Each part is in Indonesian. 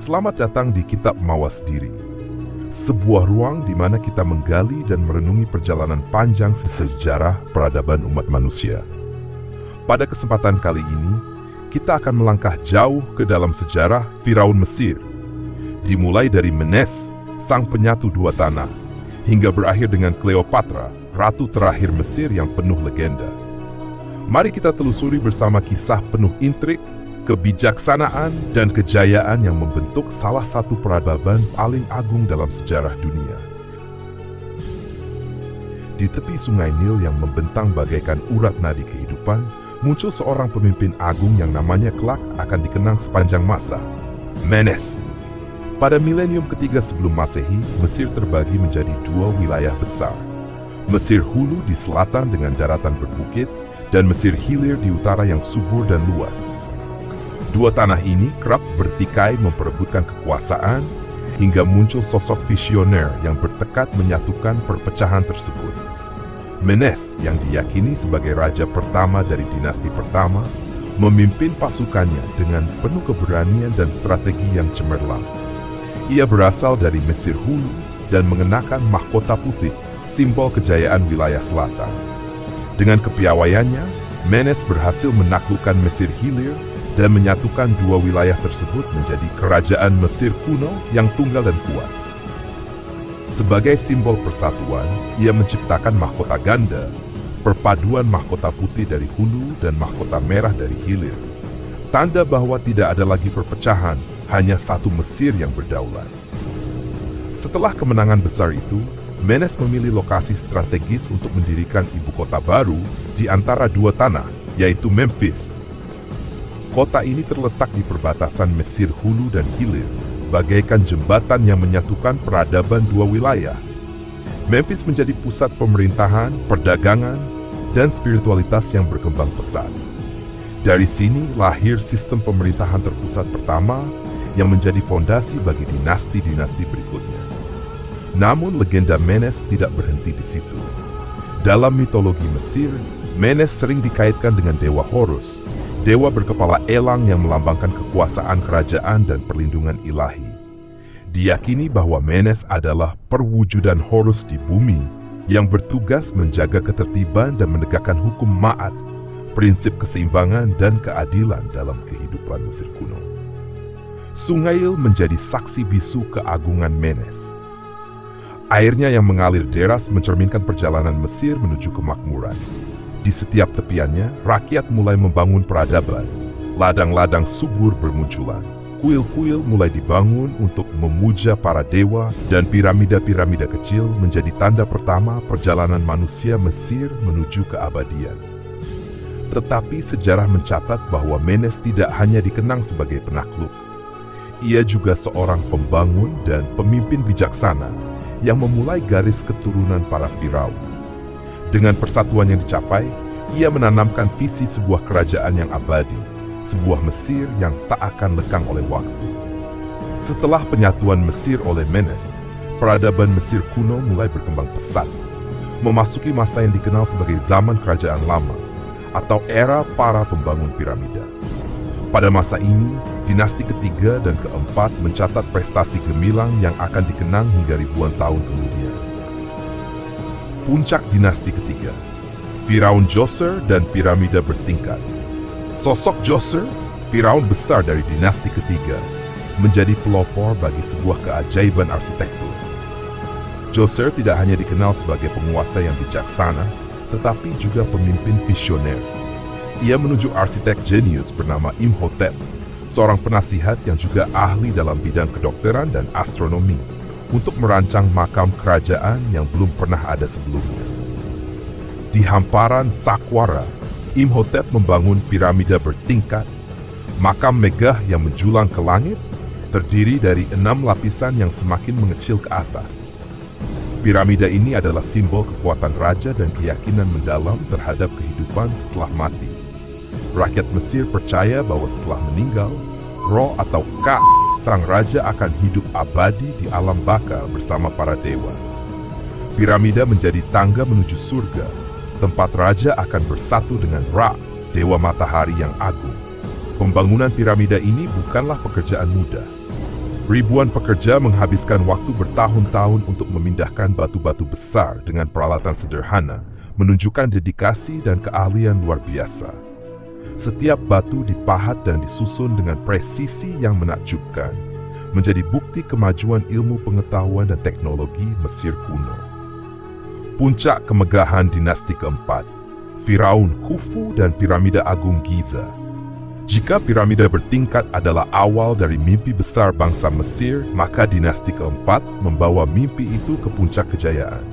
Selamat datang di Kitab Mawas Diri, sebuah ruang di mana kita menggali dan merenungi perjalanan panjang sejarah peradaban umat manusia. Pada kesempatan kali ini, kita akan melangkah jauh ke dalam sejarah Firaun Mesir, dimulai dari Menes, sang penyatu dua tanah, hingga berakhir dengan Cleopatra, ratu terakhir Mesir yang penuh legenda. Mari kita telusuri bersama kisah penuh intrik, kebijaksanaan, dan kejayaan yang membentuk salah satu peradaban paling agung dalam sejarah dunia. Di tepi sungai Nil yang membentang bagaikan urat nadi kehidupan, muncul seorang pemimpin agung yang namanya kelak akan dikenang sepanjang masa, Menes. Pada milenium ketiga sebelum Masehi, Mesir terbagi menjadi dua wilayah besar. Mesir Hulu di selatan dengan daratan berbukit, dan Mesir Hilir di utara yang subur dan luas. Dua tanah ini kerap bertikai memperebutkan kekuasaan, hingga muncul sosok visioner yang bertekad menyatukan perpecahan tersebut. Menes, yang diyakini sebagai raja pertama dari dinasti pertama, memimpin pasukannya dengan penuh keberanian dan strategi yang cemerlang. Ia berasal dari Mesir Hulu dan mengenakan mahkota putih, simbol kejayaan wilayah selatan. Dengan kepiawaiannya, Menes berhasil menaklukkan Mesir Hilir dan menyatukan dua wilayah tersebut menjadi kerajaan Mesir kuno yang tunggal dan kuat. Sebagai simbol persatuan, ia menciptakan mahkota ganda, perpaduan mahkota putih dari Hulu dan mahkota merah dari Hilir. Tanda bahwa tidak ada lagi perpecahan, hanya satu Mesir yang berdaulat. Setelah kemenangan besar itu, Menes memilih lokasi strategis untuk mendirikan ibu kota baru di antara dua tanah, yaitu Memphis. Kota ini terletak di perbatasan Mesir Hulu dan Hilir, bagaikan jembatan yang menyatukan peradaban dua wilayah. Memphis menjadi pusat pemerintahan, perdagangan, dan spiritualitas yang berkembang pesat. Dari sini lahir sistem pemerintahan terpusat pertama yang menjadi fondasi bagi dinasti-dinasti berikutnya. Namun legenda Menes tidak berhenti di situ. Dalam mitologi Mesir, Menes sering dikaitkan dengan dewa Horus, dewa berkepala elang yang melambangkan kekuasaan kerajaan dan perlindungan ilahi. Diyakini bahwa Menes adalah perwujudan Horus di bumi yang bertugas menjaga ketertiban dan menegakkan hukum ma'at, prinsip keseimbangan dan keadilan dalam kehidupan Mesir kuno. Sungai Nil menjadi saksi bisu keagungan Menes. Airnya yang mengalir deras mencerminkan perjalanan Mesir menuju kemakmuran. Di setiap tepiannya, rakyat mulai membangun peradaban. Ladang-ladang subur bermunculan. Kuil-kuil mulai dibangun untuk memuja para dewa, dan piramida-piramida kecil menjadi tanda pertama perjalanan manusia Mesir menuju keabadian. Tetapi sejarah mencatat bahwa Menes tidak hanya dikenang sebagai penakluk. Ia juga seorang pembangun dan pemimpin bijaksana yang memulai garis keturunan para Firaun. Dengan persatuan yang dicapai, ia menanamkan visi sebuah kerajaan yang abadi, sebuah Mesir yang tak akan lekang oleh waktu. Setelah penyatuan Mesir oleh Menes, peradaban Mesir kuno mulai berkembang pesat, memasuki masa yang dikenal sebagai zaman kerajaan lama, atau era para pembangun piramida. Pada masa ini, dinasti ketiga dan keempat mencatat prestasi gemilang yang akan dikenang hingga ribuan tahun kemudian. Puncak dinasti ketiga, Firaun Djoser dan piramida bertingkat. Sosok Djoser, Firaun besar dari dinasti ketiga, menjadi pelopor bagi sebuah keajaiban arsitektur. Djoser tidak hanya dikenal sebagai penguasa yang bijaksana, tetapi juga pemimpin visioner. Ia menunjuk arsitek jenius bernama Imhotep, seorang penasihat yang juga ahli dalam bidang kedokteran dan astronomi, untuk merancang makam kerajaan yang belum pernah ada sebelumnya. Di hamparan Saqqara, Imhotep membangun piramida bertingkat, makam megah yang menjulang ke langit, terdiri dari 6 lapisan yang semakin mengecil ke atas. Piramida ini adalah simbol kekuatan raja dan keyakinan mendalam terhadap kehidupan setelah mati. Rakyat Mesir percaya bahwa setelah meninggal, roh atau Ka, sang raja akan hidup abadi di alam baka bersama para dewa. Piramida menjadi tangga menuju surga, tempat raja akan bersatu dengan Ra, dewa matahari yang agung. Pembangunan piramida ini bukanlah pekerjaan mudah. Ribuan pekerja menghabiskan waktu bertahun-tahun untuk memindahkan batu-batu besar dengan peralatan sederhana, menunjukkan dedikasi dan keahlian luar biasa. Setiap batu dipahat dan disusun dengan presisi yang menakjubkan, menjadi bukti kemajuan ilmu pengetahuan dan teknologi Mesir kuno. Puncak kemegahan dinasti keempat, Firaun Khufu dan Piramida Agung Giza. Jika piramida bertingkat adalah awal dari mimpi besar bangsa Mesir, maka dinasti keempat membawa mimpi itu ke puncak kejayaan.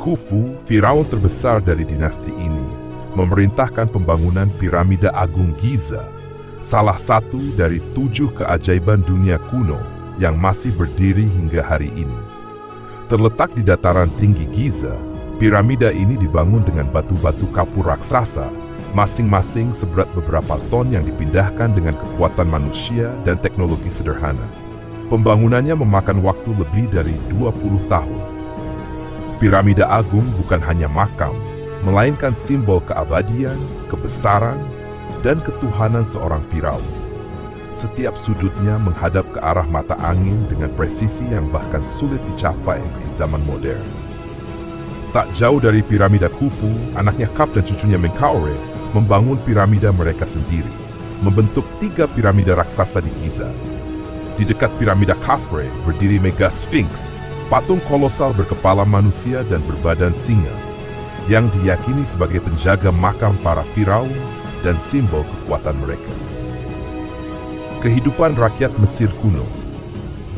Khufu, Firaun terbesar dari dinasti ini, memerintahkan pembangunan Piramida Agung Giza, salah satu dari 7 keajaiban dunia kuno yang masih berdiri hingga hari ini. Terletak di dataran tinggi Giza, piramida ini dibangun dengan batu-batu kapur raksasa, masing-masing seberat beberapa ton yang dipindahkan dengan kekuatan manusia dan teknologi sederhana. Pembangunannya memakan waktu lebih dari 20 tahun. Piramida Agung bukan hanya makam, melainkan simbol keabadian, kebesaran, dan ketuhanan seorang Firaun. Setiap sudutnya menghadap ke arah mata angin dengan presisi yang bahkan sulit dicapai di zaman modern. Tak jauh dari piramida Khufu, anaknya Khaf dan cucunya Menkaure membangun piramida mereka sendiri, membentuk 3 piramida raksasa di Giza. Di dekat piramida Khafre berdiri Mega Sphinx, patung kolosal berkepala manusia dan berbadan singa, yang diyakini sebagai penjaga makam para Firaun dan simbol kekuatan mereka. Kehidupan rakyat Mesir kuno.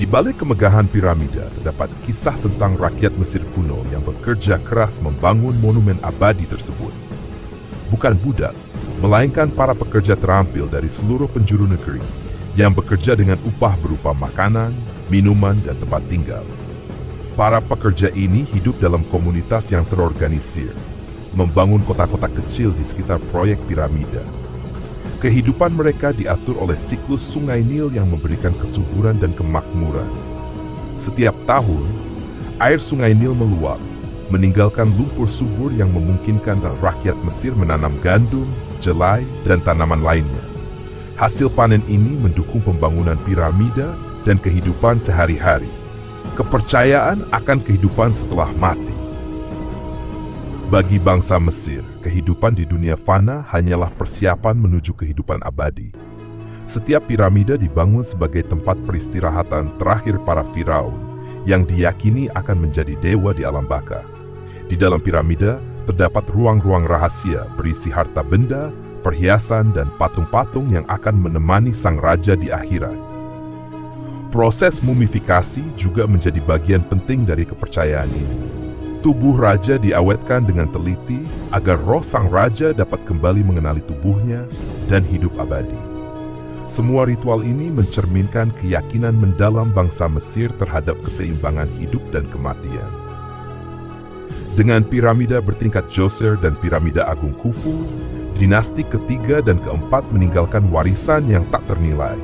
Di balik kemegahan piramida terdapat kisah tentang rakyat Mesir kuno yang bekerja keras membangun monumen abadi tersebut. Bukan budak, melainkan para pekerja terampil dari seluruh penjuru negeri yang bekerja dengan upah berupa makanan, minuman, dan tempat tinggal. Para pekerja ini hidup dalam komunitas yang terorganisir, membangun kota-kota kecil di sekitar proyek piramida. Kehidupan mereka diatur oleh siklus Sungai Nil yang memberikan kesuburan dan kemakmuran. Setiap tahun, air Sungai Nil meluap, meninggalkan lumpur subur yang memungkinkan rakyat Mesir menanam gandum, jelai, dan tanaman lainnya. Hasil panen ini mendukung pembangunan piramida dan kehidupan sehari-hari. Kepercayaan akan kehidupan setelah mati. Bagi bangsa Mesir, kehidupan di dunia fana hanyalah persiapan menuju kehidupan abadi. Setiap piramida dibangun sebagai tempat peristirahatan terakhir para Firaun yang diyakini akan menjadi dewa di alam baka. Di dalam piramida terdapat ruang-ruang rahasia berisi harta benda, perhiasan, dan patung-patung yang akan menemani sang raja di akhirat. Proses mumifikasi juga menjadi bagian penting dari kepercayaan ini. Tubuh raja diawetkan dengan teliti agar roh sang raja dapat kembali mengenali tubuhnya dan hidup abadi. Semua ritual ini mencerminkan keyakinan mendalam bangsa Mesir terhadap keseimbangan hidup dan kematian. Dengan piramida bertingkat Djoser dan piramida Agung Khufu, dinasti ketiga dan keempat meninggalkan warisan yang tak ternilai.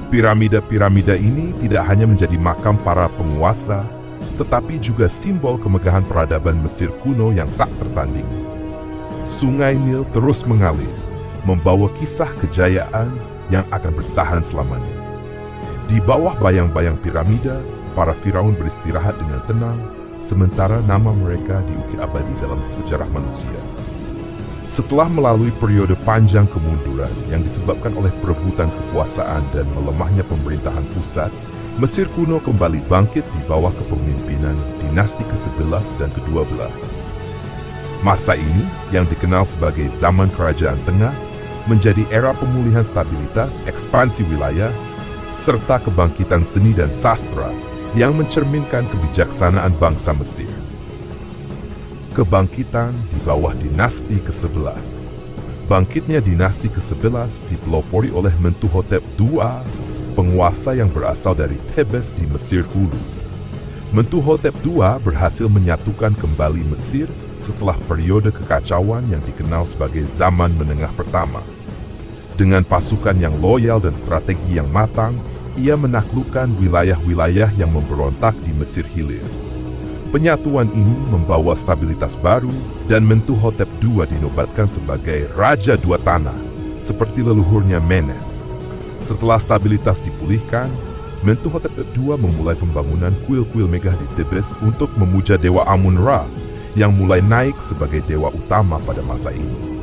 Piramida-piramida ini tidak hanya menjadi makam para penguasa, tetapi juga simbol kemegahan peradaban Mesir kuno yang tak tertandingi. Sungai Nil terus mengalir, membawa kisah kejayaan yang akan bertahan selamanya. Di bawah bayang-bayang piramida, para Firaun beristirahat dengan tenang, sementara nama mereka diukir abadi dalam sejarah manusia. Setelah melalui periode panjang kemunduran yang disebabkan oleh perebutan kekuasaan dan melemahnya pemerintahan pusat, Mesir kuno kembali bangkit di bawah kepemimpinan dinasti ke-11 dan ke-12. Masa ini, yang dikenal sebagai zaman Kerajaan Tengah, menjadi era pemulihan stabilitas, ekspansi wilayah, serta kebangkitan seni dan sastra yang mencerminkan kebijaksanaan bangsa Mesir. Kebangkitan di bawah dinasti ke-11. Bangkitnya dinasti ke-11 dipelopori oleh Mentuhotep II, penguasa yang berasal dari Thebes di Mesir hulu. Mentuhotep II berhasil menyatukan kembali Mesir setelah periode kekacauan yang dikenal sebagai Zaman Menengah Pertama. Dengan pasukan yang loyal dan strategi yang matang, ia menaklukkan wilayah-wilayah yang memberontak di Mesir Hilir. Penyatuan ini membawa stabilitas baru dan Mentuhotep II dinobatkan sebagai Raja Dua Tanah, seperti leluhurnya Menes. Setelah stabilitas dipulihkan, Mentuhotep II memulai pembangunan kuil-kuil megah di Thebes untuk memuja dewa Amun-Ra yang mulai naik sebagai dewa utama pada masa ini.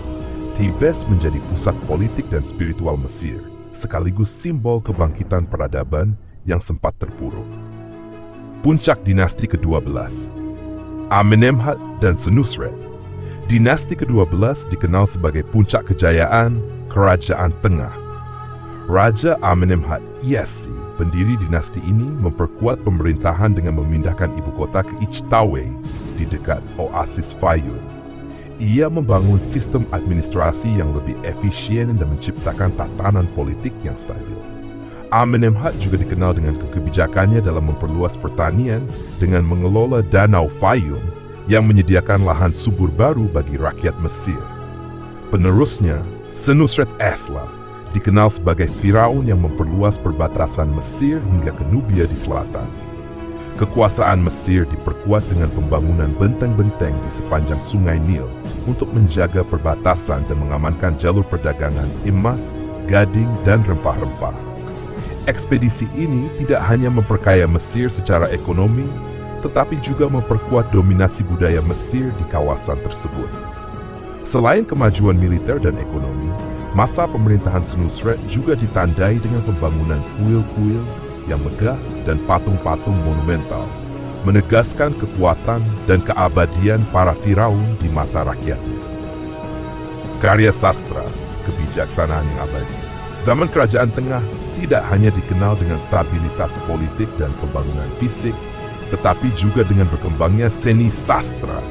Thebes menjadi pusat politik dan spiritual Mesir, sekaligus simbol kebangkitan peradaban yang sempat terpuruk. Puncak dinasti ke-12, Amenemhat dan Senusret. Dinasti ke-12 dikenal sebagai puncak kejayaan Kerajaan Tengah. Raja Amenemhat Iasi, pendiri dinasti ini, memperkuat pemerintahan dengan memindahkan ibu kota ke Ichtawe di dekat Oasis Fayum. Ia membangun sistem administrasi yang lebih efisien dan menciptakan tatanan politik yang stabil. Amenemhat juga dikenal dengan kebijakannya dalam memperluas pertanian dengan mengelola Danau Fayum yang menyediakan lahan subur baru bagi rakyat Mesir. Penerusnya, Senusret Esla, dikenal sebagai Firaun yang memperluas perbatasan Mesir hingga ke Nubia di selatan. Kekuasaan Mesir diperkuat dengan pembangunan benteng-benteng di sepanjang sungai Nil untuk menjaga perbatasan dan mengamankan jalur perdagangan emas, gading, dan rempah-rempah. Ekspedisi ini tidak hanya memperkaya Mesir secara ekonomi, tetapi juga memperkuat dominasi budaya Mesir di kawasan tersebut. Selain kemajuan militer dan ekonomi, masa pemerintahan Senusret juga ditandai dengan pembangunan kuil-kuil yang megah dan patung-patung monumental, menegaskan kekuatan dan keabadian para Firaun di mata rakyatnya. Karya sastra, kebijaksanaan yang abadi. Zaman Kerajaan Tengah tidak hanya dikenal dengan stabilitas politik dan pembangunan fisik, tetapi juga dengan berkembangnya seni sastra.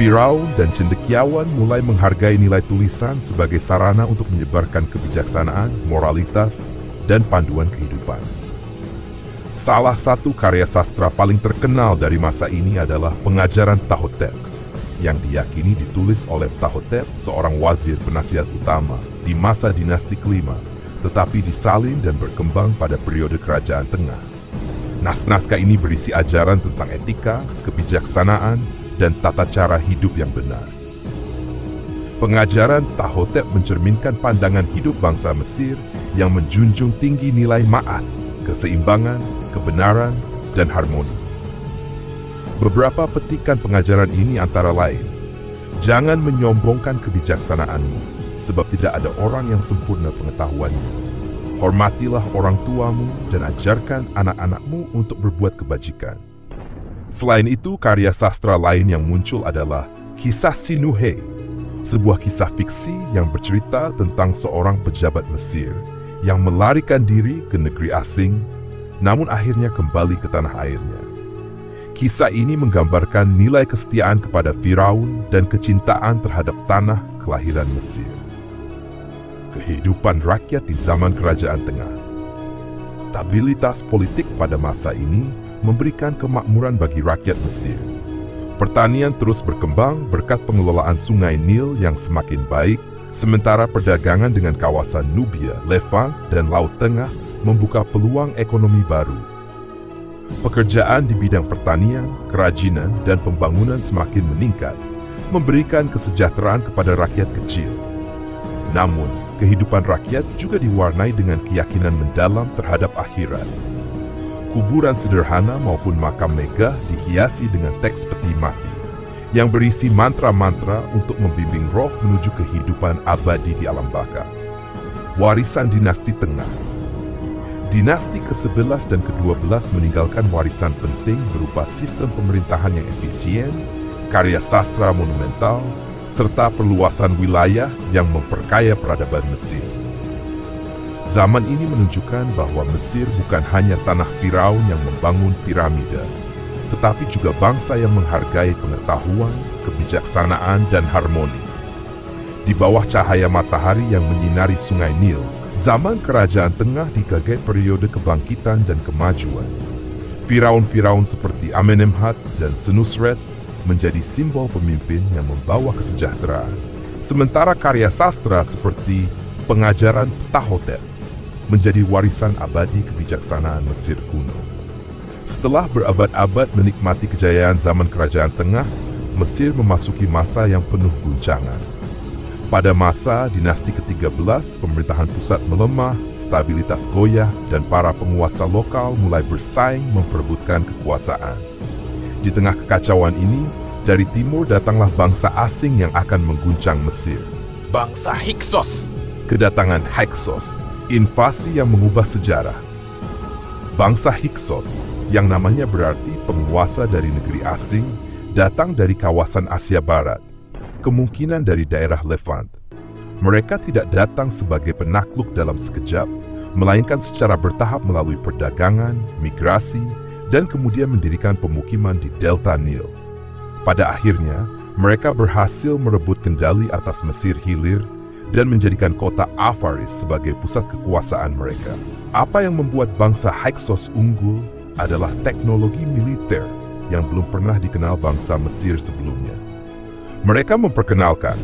Firaun dan cendekiawan mulai menghargai nilai tulisan sebagai sarana untuk menyebarkan kebijaksanaan, moralitas, dan panduan kehidupan. Salah satu karya sastra paling terkenal dari masa ini adalah Pengajaran Ptahhotep, yang diyakini ditulis oleh Ptahhotep, seorang wazir penasihat utama di masa dinasti kelima, tetapi disalin dan berkembang pada periode Kerajaan Tengah. Naskah ini berisi ajaran tentang etika, kebijaksanaan, dan tata cara hidup yang benar. Pengajaran Ptahhotep mencerminkan pandangan hidup bangsa Mesir yang menjunjung tinggi nilai ma'at, keseimbangan, kebenaran, dan harmoni. Beberapa petikan pengajaran ini antara lain, jangan menyombongkan kebijaksanaanmu, sebab tidak ada orang yang sempurna pengetahuannya. Hormatilah orang tuamu dan ajarkan anak-anakmu untuk berbuat kebajikan. Selain itu, karya sastra lain yang muncul adalah Kisah Sinuhe, sebuah kisah fiksi yang bercerita tentang seorang pejabat Mesir yang melarikan diri ke negeri asing, namun akhirnya kembali ke tanah airnya. Kisah ini menggambarkan nilai kesetiaan kepada Firaun dan kecintaan terhadap tanah kelahiran Mesir. Kehidupan rakyat di zaman Kerajaan Tengah. Stabilitas politik pada masa ini memberikan kemakmuran bagi rakyat Mesir. Pertanian terus berkembang berkat pengelolaan sungai Nil yang semakin baik, sementara perdagangan dengan kawasan Nubia, Levant, dan Laut Tengah membuka peluang ekonomi baru. Pekerjaan di bidang pertanian, kerajinan, dan pembangunan semakin meningkat, memberikan kesejahteraan kepada rakyat kecil. Namun, kehidupan rakyat juga diwarnai dengan keyakinan mendalam terhadap akhirat. Kuburan sederhana maupun makam megah dihiasi dengan teks peti mati yang berisi mantra-mantra untuk membimbing roh menuju kehidupan abadi di alam baka. Warisan dinasti Tengah. Dinasti ke-11 dan ke-12 meninggalkan warisan penting berupa sistem pemerintahan yang efisien, karya sastra monumental, serta perluasan wilayah yang memperkaya peradaban Mesir. Zaman ini menunjukkan bahwa Mesir bukan hanya tanah Firaun yang membangun piramida, tetapi juga bangsa yang menghargai pengetahuan, kebijaksanaan, dan harmoni. Di bawah cahaya matahari yang menyinari sungai Nil, zaman Kerajaan Tengah digagai periode kebangkitan dan kemajuan. Firaun-firaun seperti Amenemhat dan Senusret menjadi simbol pemimpin yang membawa kesejahteraan, sementara karya sastra seperti Pengajaran Ptahhotep menjadi warisan abadi kebijaksanaan Mesir kuno. Setelah berabad-abad menikmati kejayaan zaman Kerajaan Tengah, Mesir memasuki masa yang penuh guncangan. Pada masa dinasti ke-13, pemerintahan pusat melemah, stabilitas goyah, dan para penguasa lokal mulai bersaing memperebutkan kekuasaan. Di tengah kekacauan ini, dari timur datanglah bangsa asing yang akan mengguncang Mesir. Bangsa Hyksos. Kedatangan Hyksos, invasi yang mengubah sejarah. Bangsa Hyksos, yang namanya berarti penguasa dari negeri asing, datang dari kawasan Asia Barat, kemungkinan dari daerah Levant. Mereka tidak datang sebagai penakluk dalam sekejap, melainkan secara bertahap melalui perdagangan, migrasi, dan kemudian mendirikan pemukiman di Delta Nil. Pada akhirnya, mereka berhasil merebut kendali atas Mesir Hilir dan menjadikan kota Afaris sebagai pusat kekuasaan mereka. Apa yang membuat bangsa Hyksos unggul adalah teknologi militer yang belum pernah dikenal bangsa Mesir sebelumnya. Mereka memperkenalkan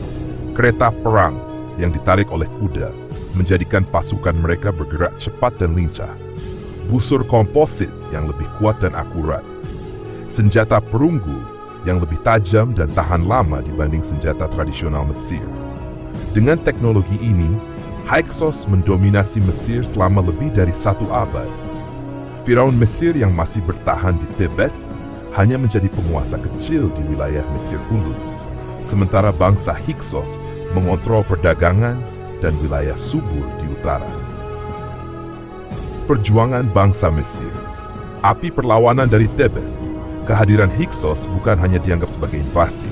kereta perang yang ditarik oleh kuda, menjadikan pasukan mereka bergerak cepat dan lincah. Busur komposit yang lebih kuat dan akurat. Senjata perunggu yang lebih tajam dan tahan lama dibanding senjata tradisional Mesir. Dengan teknologi ini, Hyksos mendominasi Mesir selama lebih dari 1 abad. Firaun Mesir yang masih bertahan di Thebes hanya menjadi penguasa kecil di wilayah Mesir Hulu, sementara bangsa Hyksos mengontrol perdagangan dan wilayah subur di utara. Perjuangan bangsa Mesir. Api perlawanan dari Thebes. Kehadiran Hyksos bukan hanya dianggap sebagai invasi,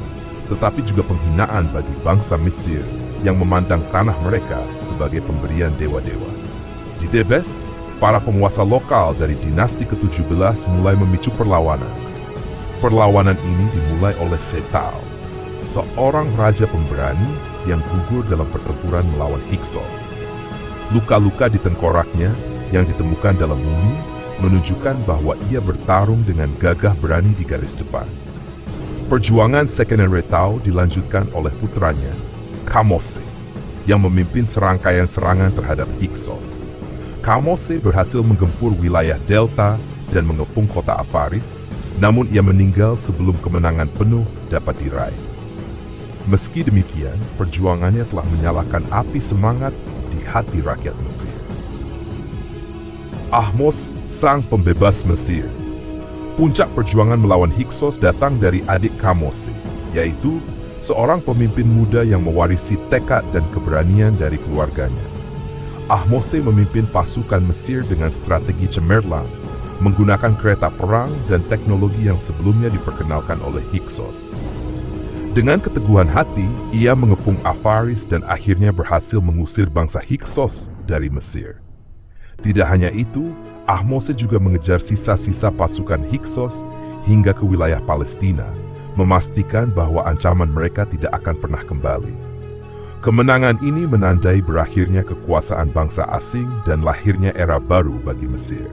tetapi juga penghinaan bagi bangsa Mesir yang memandang tanah mereka sebagai pemberian dewa-dewa. Di Thebes, para penguasa lokal dari dinasti ke-17 mulai memicu perlawanan. Perlawanan ini dimulai oleh Fetal, seorang raja pemberani yang gugur dalam pertempuran melawan Hyksos. Luka-luka di tengkoraknya yang ditemukan dalam mumi menunjukkan bahwa ia bertarung dengan gagah berani di garis depan. Perjuangan Sekenenretau dilanjutkan oleh putranya, Kamose, yang memimpin serangkaian serangan terhadap Hyksos. Kamose berhasil menggempur wilayah Delta dan mengepung kota Afaris, namun ia meninggal sebelum kemenangan penuh dapat diraih. Meski demikian, perjuangannya telah menyalakan api semangat di hati rakyat Mesir. Ahmos, sang pembebas Mesir. Puncak perjuangan melawan Hyksos datang dari adik Kamose, yaitu seorang pemimpin muda yang mewarisi tekad dan keberanian dari keluarganya. Ahmose memimpin pasukan Mesir dengan strategi cemerlang, menggunakan kereta perang dan teknologi yang sebelumnya diperkenalkan oleh Hyksos. Dengan keteguhan hati, ia mengepung Afaris dan akhirnya berhasil mengusir bangsa Hyksos dari Mesir. Tidak hanya itu, Ahmose juga mengejar sisa-sisa pasukan Hyksos hingga ke wilayah Palestina, memastikan bahwa ancaman mereka tidak akan pernah kembali. Kemenangan ini menandai berakhirnya kekuasaan bangsa asing dan lahirnya era baru bagi Mesir.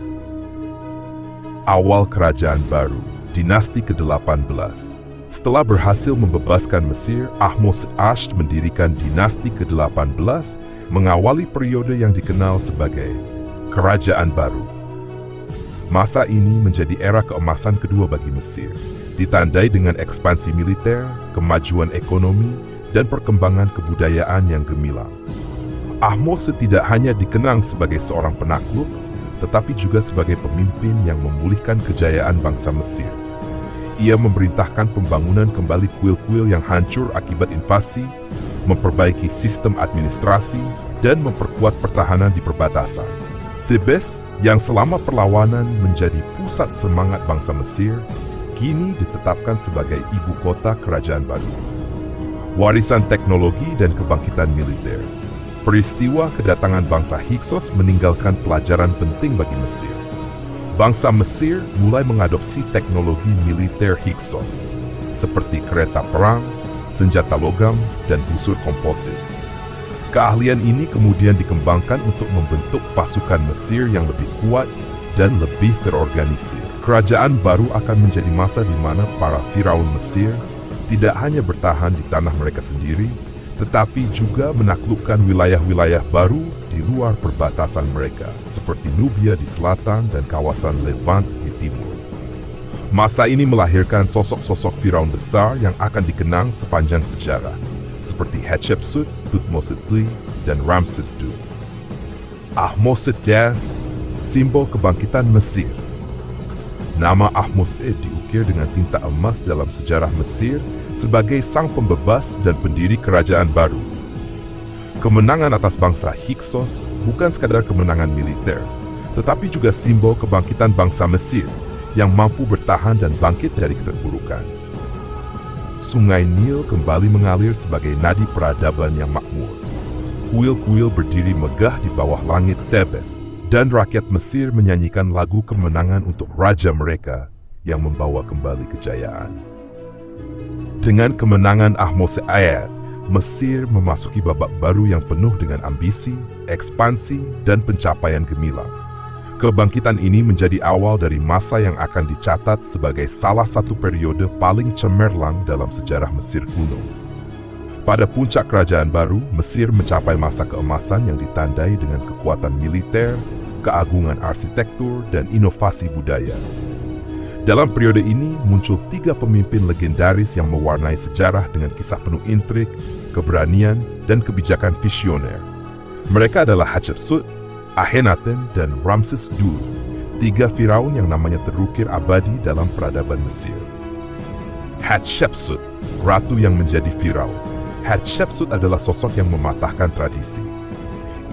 Awal kerajaan baru, dinasti ke-18. Setelah berhasil membebaskan Mesir, Ahmose Asht mendirikan dinasti ke-18, mengawali periode yang dikenal sebagai Kerajaan Baru. Masa ini menjadi era keemasan kedua bagi Mesir, ditandai dengan ekspansi militer, kemajuan ekonomi, dan perkembangan kebudayaan yang gemilang. Ahmose tidak hanya dikenang sebagai seorang penakluk, tetapi juga sebagai pemimpin yang memulihkan kejayaan bangsa Mesir. Ia memerintahkan pembangunan kembali kuil-kuil yang hancur akibat invasi, memperbaiki sistem administrasi, dan memperkuat pertahanan di perbatasan. Thebes, yang selama perlawanan menjadi pusat semangat bangsa Mesir, kini ditetapkan sebagai ibu kota kerajaan baru. Warisan teknologi dan kebangkitan militer. Peristiwa kedatangan bangsa Hyksos meninggalkan pelajaran penting bagi Mesir. Bangsa Mesir mulai mengadopsi teknologi militer Hyksos, seperti kereta perang, senjata logam, dan busur komposit. Keahlian ini kemudian dikembangkan untuk membentuk pasukan Mesir yang lebih kuat dan lebih terorganisir. Kerajaan baru akan menjadi masa di mana para Firaun Mesir tidak hanya bertahan di tanah mereka sendiri, tetapi juga menaklukkan wilayah-wilayah baru di luar perbatasan mereka, seperti Nubia di selatan dan kawasan Levant di timur. Masa ini melahirkan sosok-sosok Firaun besar yang akan dikenang sepanjang sejarah. seperti Hatshepsut, Thutmose III, dan Ramses II. Ahmose-Tez, simbol kebangkitan Mesir. Nama Ahmose diukir dengan tinta emas dalam sejarah Mesir sebagai sang pembebas dan pendiri kerajaan baru. Kemenangan atas bangsa Hyksos bukan sekadar kemenangan militer, tetapi juga simbol kebangkitan bangsa Mesir yang mampu bertahan dan bangkit dari keterpurukan. Sungai Nil kembali mengalir sebagai nadi peradaban yang makmur. Kuil-kuil berdiri megah di bawah langit Thebes, dan rakyat Mesir menyanyikan lagu kemenangan untuk raja mereka yang membawa kembali kejayaan. Dengan kemenangan Ahmose-Ayed, Mesir memasuki babak baru yang penuh dengan ambisi, ekspansi, dan pencapaian gemilang. Kebangkitan ini menjadi awal dari masa yang akan dicatat sebagai salah satu periode paling cemerlang dalam sejarah Mesir kuno. Pada puncak kerajaan baru, Mesir mencapai masa keemasan yang ditandai dengan kekuatan militer, keagungan arsitektur, dan inovasi budaya. Dalam periode ini muncul 3 pemimpin legendaris yang mewarnai sejarah dengan kisah penuh intrik, keberanian, dan kebijakan visioner. Mereka adalah Hatshepsut, Akhenaten, dan Ramses II, 3 Firaun yang namanya terukir abadi dalam peradaban Mesir. Hatshepsut, ratu yang menjadi Firaun. Hatshepsut adalah sosok yang mematahkan tradisi.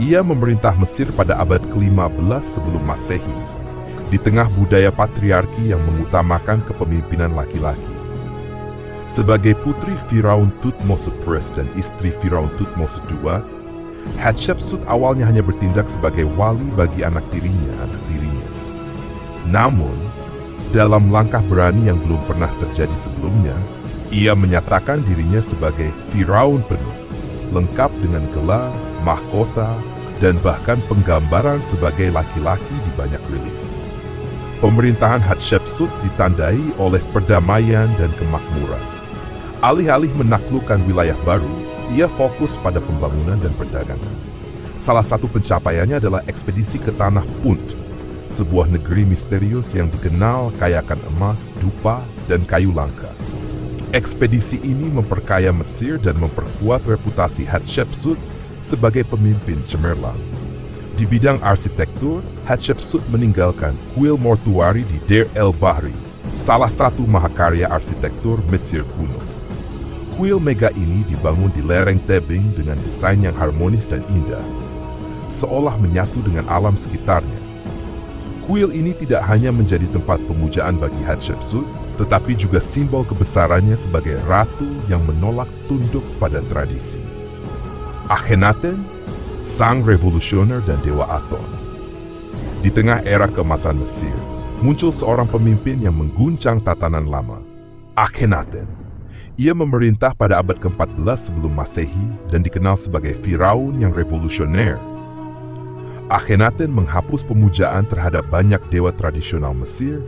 Ia memerintah Mesir pada abad ke-15 sebelum Masehi, di tengah budaya patriarki yang mengutamakan kepemimpinan laki-laki. Sebagai putri Firaun Thutmose I dan istri Firaun Thutmose II, Hatshepsut awalnya hanya bertindak sebagai wali bagi anak tirinya. Namun, dalam langkah berani yang belum pernah terjadi sebelumnya, ia menyatakan dirinya sebagai Firaun penuh, lengkap dengan gelar, mahkota, dan bahkan penggambaran sebagai laki-laki di banyak relief. Pemerintahan Hatshepsut ditandai oleh perdamaian dan kemakmuran. Alih-alih menaklukkan wilayah baru, ia fokus pada pembangunan dan perdagangan. Salah satu pencapaiannya adalah ekspedisi ke Tanah Punt, sebuah negeri misterius yang dikenal kayakan emas, dupa, dan kayu langka. Ekspedisi ini memperkaya Mesir dan memperkuat reputasi Hatshepsut sebagai pemimpin cemerlang. Di bidang arsitektur, Hatshepsut meninggalkan kuil mortuari di Deir el-Bahri, salah satu mahakarya arsitektur Mesir kuno. Kuil mega ini dibangun di lereng tebing dengan desain yang harmonis dan indah, seolah menyatu dengan alam sekitarnya. Kuil ini tidak hanya menjadi tempat pemujaan bagi Hatshepsut, tetapi juga simbol kebesarannya sebagai ratu yang menolak tunduk pada tradisi. Akhenaten, sang revolusioner dan dewa Aton. Di tengah era keemasan Mesir, muncul seorang pemimpin yang mengguncang tatanan lama, Akhenaten. Ia memerintah pada abad ke-14 sebelum Masehi dan dikenal sebagai Firaun yang revolusioner. Akhenaten menghapus pemujaan terhadap banyak dewa tradisional Mesir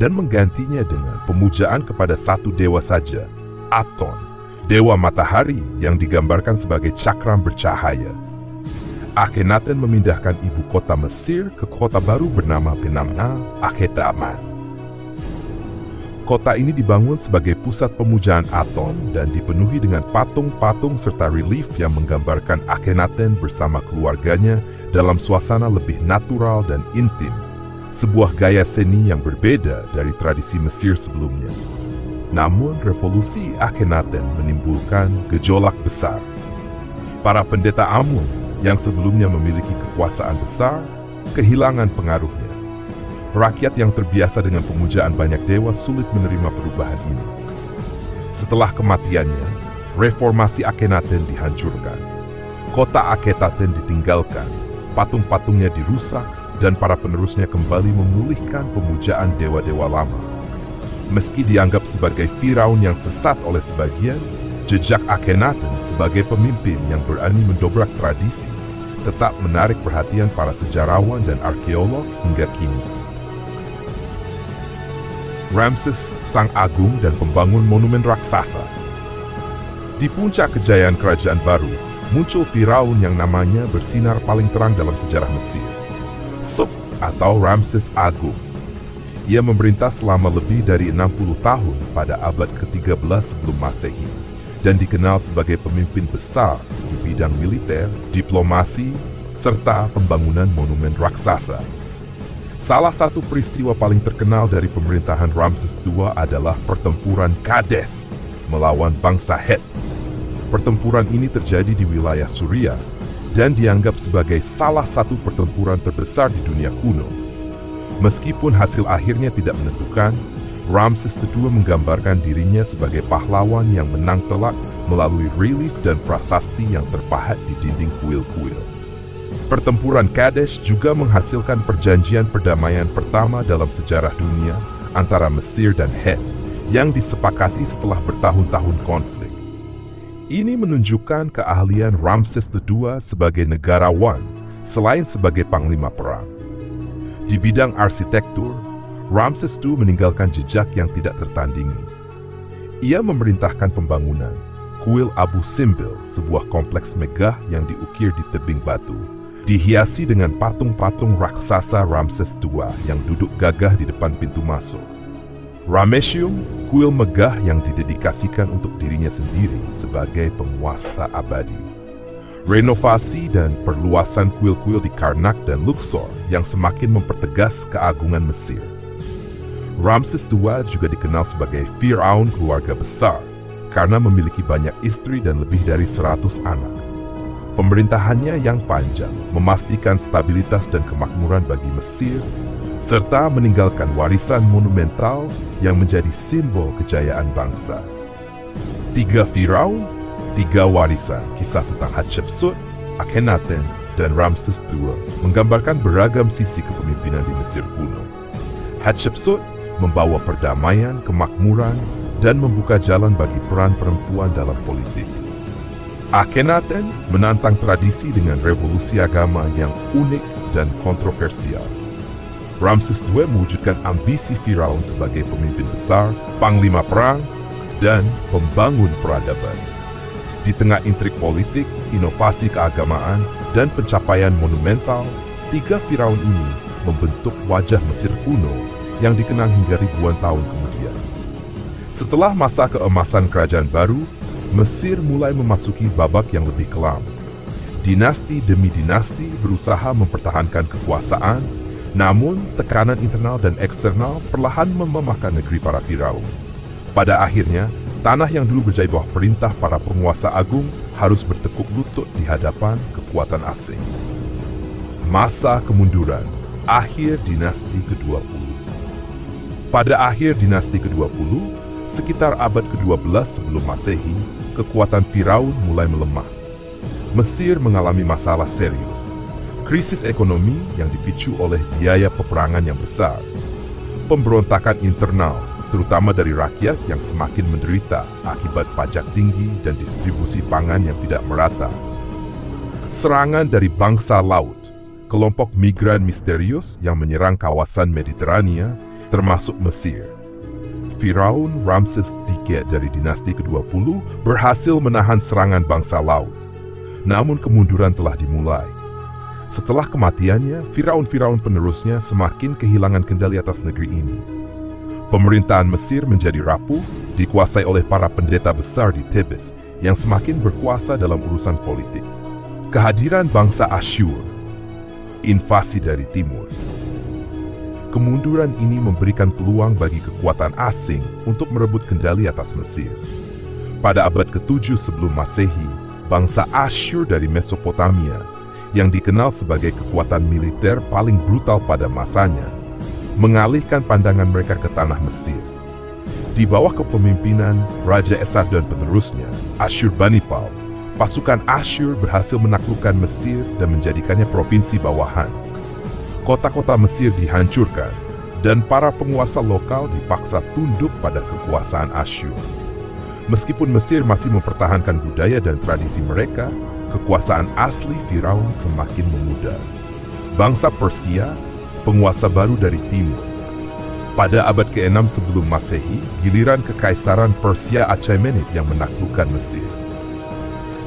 dan menggantinya dengan pemujaan kepada satu dewa saja, Aton, dewa matahari yang digambarkan sebagai cakram bercahaya. Akhenaten memindahkan ibu kota Mesir ke kota baru bernama Benamna, Akhetaman. Kota ini dibangun sebagai pusat pemujaan Aton dan dipenuhi dengan patung-patung serta relief yang menggambarkan Akhenaten bersama keluarganya dalam suasana lebih natural dan intim, sebuah gaya seni yang berbeda dari tradisi Mesir sebelumnya. Namun, revolusi Akhenaten menimbulkan gejolak besar. Para pendeta Amun yang sebelumnya memiliki kekuasaan besar, kehilangan pengaruhnya. Rakyat yang terbiasa dengan pemujaan banyak dewa sulit menerima perubahan ini. Setelah kematiannya, reformasi Akhenaten dihancurkan. Kota Akhetaten ditinggalkan, patung-patungnya dirusak, dan para penerusnya kembali memulihkan pemujaan dewa-dewa lama. Meski dianggap sebagai Firaun yang sesat oleh sebagian, jejak Akhenaten sebagai pemimpin yang berani mendobrak tradisi tetap menarik perhatian para sejarawan dan arkeolog hingga kini. Ramses, sang agung dan pembangun monumen raksasa. Di puncak kejayaan kerajaan baru, muncul Firaun yang namanya bersinar paling terang dalam sejarah Mesir, Sop atau Ramses Agung. Ia memerintah selama lebih dari 60 tahun pada abad ke-13 sebelum Masehi, dan dikenal sebagai pemimpin besar di bidang militer, diplomasi, serta pembangunan monumen raksasa. Salah satu peristiwa paling terkenal dari pemerintahan Ramses II adalah pertempuran Kades melawan bangsa Het. Pertempuran ini terjadi di wilayah Suriah dan dianggap sebagai salah satu pertempuran terbesar di dunia kuno. Meskipun hasil akhirnya tidak menentukan, Ramses II menggambarkan dirinya sebagai pahlawan yang menang telak melalui relief dan prasasti yang terpahat di dinding kuil-kuil. Pertempuran Kadesh juga menghasilkan perjanjian perdamaian pertama dalam sejarah dunia antara Mesir dan Het yang disepakati setelah bertahun-tahun konflik. Ini menunjukkan keahlian Ramses II sebagai negarawan selain sebagai panglima perang. Di bidang arsitektur, Ramses II meninggalkan jejak yang tidak tertandingi. Ia memerintahkan pembangunan Kuil Abu Simbel, sebuah kompleks megah yang diukir di tebing batu, dihiasi dengan patung-patung raksasa Ramses II yang duduk gagah di depan pintu masuk. Ramesseum, kuil megah yang didedikasikan untuk dirinya sendiri sebagai penguasa abadi. Renovasi dan perluasan kuil-kuil di Karnak dan Luxor yang semakin mempertegas keagungan Mesir. Ramses II juga dikenal sebagai Firaun keluarga besar karena memiliki banyak istri dan lebih dari 100 anak. Pemerintahannya yang panjang memastikan stabilitas dan kemakmuran bagi Mesir, serta meninggalkan warisan monumental yang menjadi simbol kejayaan bangsa. 3 Firaun, 3 warisan, kisah tentang Hatshepsut, Akhenaten, dan Ramses II menggambarkan beragam sisi kepemimpinan di Mesir kuno. Hatshepsut membawa perdamaian, kemakmuran, dan membuka jalan bagi peran perempuan dalam politik. Akhenaten menantang tradisi dengan revolusi agama yang unik dan kontroversial. Ramses II mewujudkan ambisi Firaun sebagai pemimpin besar, panglima perang, dan pembangun peradaban. Di tengah intrik politik, inovasi keagamaan, dan pencapaian monumental, 3 Firaun ini membentuk wajah Mesir kuno yang dikenang hingga ribuan tahun kemudian. Setelah masa keemasan kerajaan baru, Mesir mulai memasuki babak yang lebih kelam. Dinasti demi dinasti berusaha mempertahankan kekuasaan, namun tekanan internal dan eksternal perlahan mememahkan negeri para Firaun. Pada akhirnya, tanah yang dulu berjaya bawah perintah para penguasa agung harus bertekuk lutut di hadapan kekuatan asing. Masa kemunduran, akhir dinasti ke-20. Pada akhir dinasti ke-20, sekitar abad ke-12 sebelum Masehi, kekuatan Firaun mulai melemah. Mesir mengalami masalah serius. Krisis ekonomi yang dipicu oleh biaya peperangan yang besar. Pemberontakan internal, terutama dari rakyat yang semakin menderita akibat pajak tinggi dan distribusi pangan yang tidak merata. Serangan dari bangsa laut, kelompok migran misterius yang menyerang kawasan Mediterania, termasuk Mesir. Firaun Ramses III dari dinasti ke-20 berhasil menahan serangan bangsa laut. Namun kemunduran telah dimulai. Setelah kematiannya, Firaun-Firaun penerusnya semakin kehilangan kendali atas negeri ini. Pemerintahan Mesir menjadi rapuh, dikuasai oleh para pendeta besar di Thebes yang semakin berkuasa dalam urusan politik. Kehadiran bangsa Asyur, invasi dari timur. Kemunduran ini memberikan peluang bagi kekuatan asing untuk merebut kendali atas Mesir. Pada abad ke-7 sebelum Masehi, bangsa Asyur dari Mesopotamia, yang dikenal sebagai kekuatan militer paling brutal pada masanya, mengalihkan pandangan mereka ke tanah Mesir. Di bawah kepemimpinan Raja Esar dan penerusnya, Asyurbanipal, pasukan Asyur berhasil menaklukkan Mesir dan menjadikannya provinsi bawahan. Kota-kota Mesir dihancurkan, dan para penguasa lokal dipaksa tunduk pada kekuasaan Asyur. Meskipun Mesir masih mempertahankan budaya dan tradisi mereka, kekuasaan asli Firaun semakin memudar. Bangsa Persia, penguasa baru dari timur. Pada abad ke-6 sebelum Masehi, giliran kekaisaran Persia Achaemenid yang menaklukkan Mesir.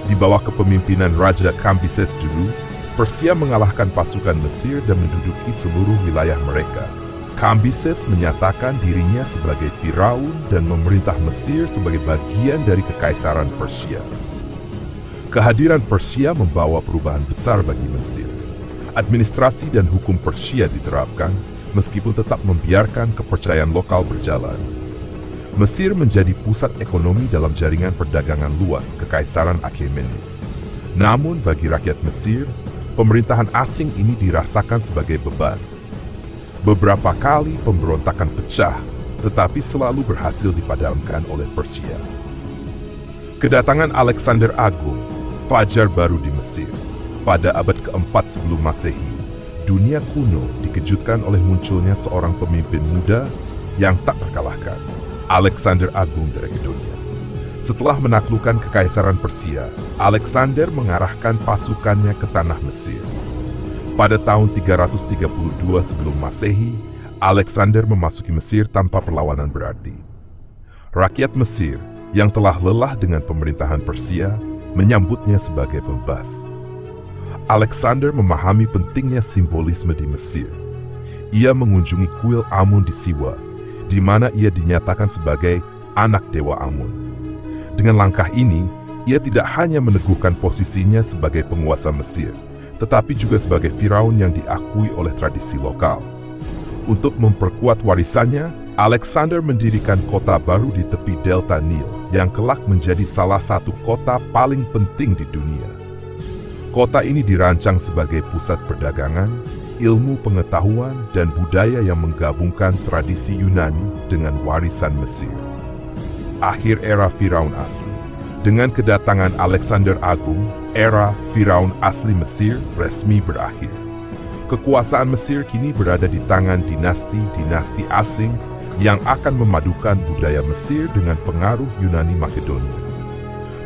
Di bawah kepemimpinan Raja Kambises II, Persia mengalahkan pasukan Mesir dan menduduki seluruh wilayah mereka. Kambises menyatakan dirinya sebagai Firaun dan memerintah Mesir sebagai bagian dari Kekaisaran Persia. Kehadiran Persia membawa perubahan besar bagi Mesir. Administrasi dan hukum Persia diterapkan, meskipun tetap membiarkan kepercayaan lokal berjalan. Mesir menjadi pusat ekonomi dalam jaringan perdagangan luas Kekaisaran Achaemenid. Namun bagi rakyat Mesir, pemerintahan asing ini dirasakan sebagai beban. Beberapa kali pemberontakan pecah, tetapi selalu berhasil dipadamkan oleh Persia. Kedatangan Alexander Agung, fajar baru di Mesir. Pada abad keempat sebelum Masehi, dunia kuno dikejutkan oleh munculnya seorang pemimpin muda yang tak terkalahkan, Alexander Agung dari Makedonia. Setelah menaklukkan Kekaisaran Persia, Alexander mengarahkan pasukannya ke tanah Mesir. Pada tahun 332 sebelum Masehi, Alexander memasuki Mesir tanpa perlawanan berarti. Rakyat Mesir yang telah lelah dengan pemerintahan Persia menyambutnya sebagai pembebas. Alexander memahami pentingnya simbolisme di Mesir. Ia mengunjungi kuil Amun di Siwa, di mana ia dinyatakan sebagai anak dewa Amun. Dengan langkah ini, ia tidak hanya meneguhkan posisinya sebagai penguasa Mesir, tetapi juga sebagai Firaun yang diakui oleh tradisi lokal. Untuk memperkuat warisannya, Alexander mendirikan kota baru di tepi delta Nil yang kelak menjadi salah satu kota paling penting di dunia. Kota ini dirancang sebagai pusat perdagangan, ilmu pengetahuan, dan budaya yang menggabungkan tradisi Yunani dengan warisan Mesir. Akhir era Firaun asli. Dengan kedatangan Alexander Agung, era Firaun asli Mesir resmi berakhir. Kekuasaan Mesir kini berada di tangan dinasti-dinasti asing yang akan memadukan budaya Mesir dengan pengaruh Yunani Makedonia.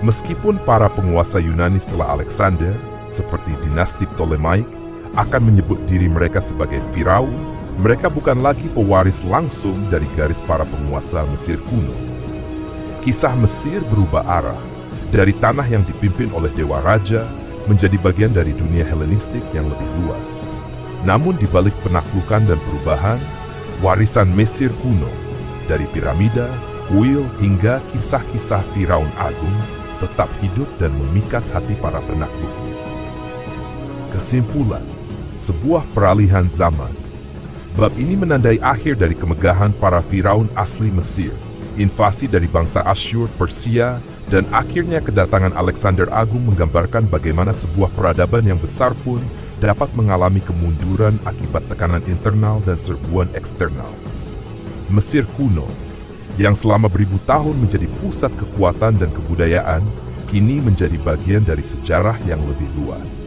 Meskipun para penguasa Yunani setelah Alexander, seperti dinasti Ptolemaik, akan menyebut diri mereka sebagai Firaun, mereka bukan lagi pewaris langsung dari garis para penguasa Mesir kuno. Kisah Mesir berubah arah, dari tanah yang dipimpin oleh Dewa Raja menjadi bagian dari dunia Helenistik yang lebih luas. Namun di balik penaklukan dan perubahan, warisan Mesir kuno, dari piramida, kuil hingga kisah-kisah Firaun Agung, tetap hidup dan memikat hati para penakluknya. Kesimpulan, sebuah peralihan zaman. Bab ini menandai akhir dari kemegahan para Firaun asli Mesir, invasi dari bangsa Asyur, Persia, dan akhirnya kedatangan Alexander Agung menggambarkan bagaimana sebuah peradaban yang besar pun dapat mengalami kemunduran akibat tekanan internal dan serbuan eksternal. Mesir kuno, yang selama beribu tahun menjadi pusat kekuatan dan kebudayaan, kini menjadi bagian dari sejarah yang lebih luas.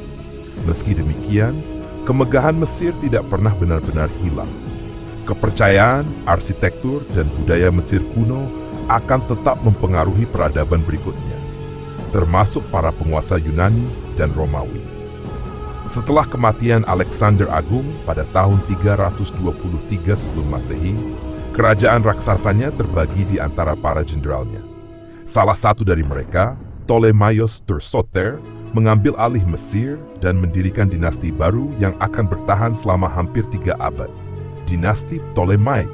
Meski demikian, kemegahan Mesir tidak pernah benar-benar hilang. Kepercayaan, arsitektur, dan budaya Mesir kuno akan tetap mempengaruhi peradaban berikutnya, termasuk para penguasa Yunani dan Romawi. Setelah kematian Alexander Agung pada tahun 323 sebelum Masehi, kerajaan raksasanya terbagi di antara para jenderalnya. Salah satu dari mereka, Ptolemaios Tursoter, mengambil alih Mesir dan mendirikan dinasti baru yang akan bertahan selama hampir 3 abad, dinasti Ptolemaik.